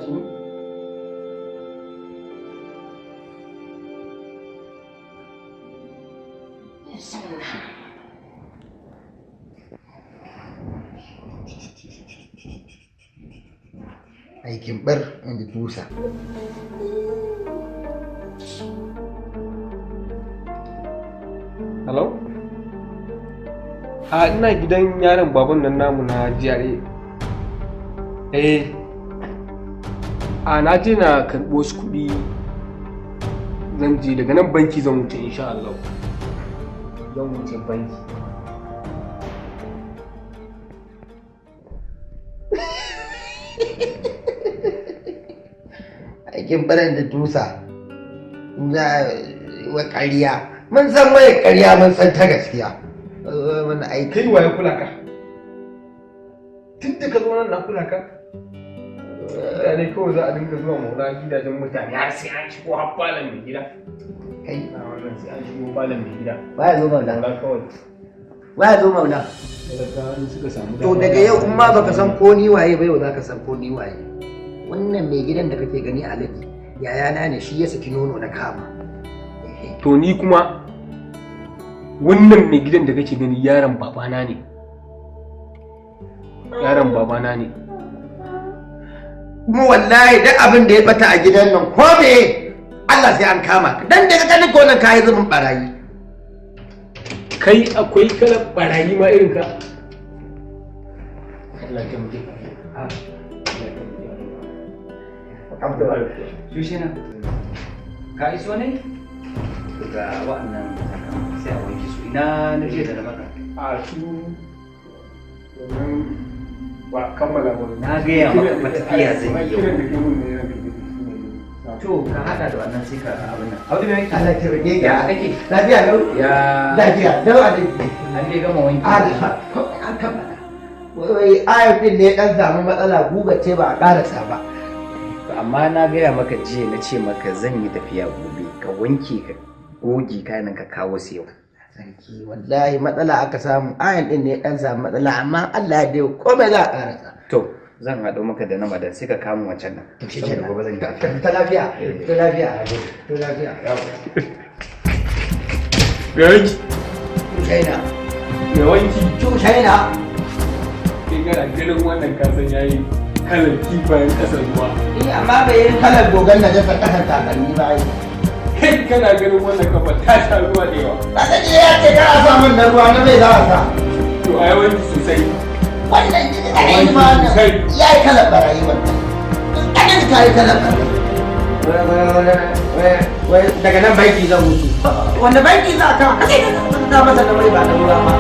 shi ne? Aikin bar inda tusa. Hello? Ina gidan yaron baban nan namu na GRA. Na je na karɓo su kuɗi zan je daga nan banki zan wuce insha Allah. Zan wuce banki. Aikin baran da tusa za wa ƙarya mun san waye ƙarya mun san ta gaskiya wani aiki Kai waye kula ka? Tun da ka zo nan na kula ka? Ne kawai za a dinga zuwa maula gidajen mutane har sai an shigo har falon mai gida. kai A wannan sai an shigo falon mai gida. baya zo maula Maula kawai. baya zo maula Talakawa suka samu to daga yau in ma baka san ko ni waye ba yau zaka san ko ni waye wannan mai gidan da kake gani a ladi yayana ne shi ya saki nono na kama To ni kuma wannan mai gidan da kake gani yaron babana ne. Yaron babana ne. kuma wallahi duk abin da ya bata a gidan nan ko me Allah sai an kama ka dan daga ganin ko nan kai zubin barayi Kai akwai kalar barayi ma irin ka. Allah ya muke. Shushina, ka iso ne? Ga wa'annan sai a wanke su ina na je da na maka. A su wannan ba kammala ba. Na gaya maka matafiya zan yi yau. Kiran da ke mun ne yana To ka hada da wannan sai ka abin nan. Audu me yake? Allah ya rage Ya kake? lafiya lau Ya lafiya lau a dai an dai gama wanki. an kammala wai ayar din ne dan samu matsala guga ce ba a karasa ba Amma na gaya maka jiya na ce maka zan yi tafiya gobe ka wanke ka goge kayan ka kawo su yau. sarki wallahi matsala aka samu ayan din ne dan samu matsala amma Allah ya dai komai za a karasa To zan haɗo maka da na madan sai ka kama wancan nan. to shi Saboda kenan gobe zan yi tafiya. ta lafiya ta lafiya ta lafiya Me wanki? China Me wanki? China Kai gara ganin wannan kasan yayi kalar kifayen ƙasar ruwa. amma bai yi kalar dogon na jasa kasar takalmi ba yi Kai kana ganin wannan kafa ta sha ruwa da yawa. ba ta je ya ce kana sa min na ruwa na mai za a sa To a yawanci sosai. wannan jikin ma ya yi kalar barayi wannan kanin ka yi kalar barayi daga nan banki zan wuce wanda banki za ka kasai ka masa da mai ba da ruwa ma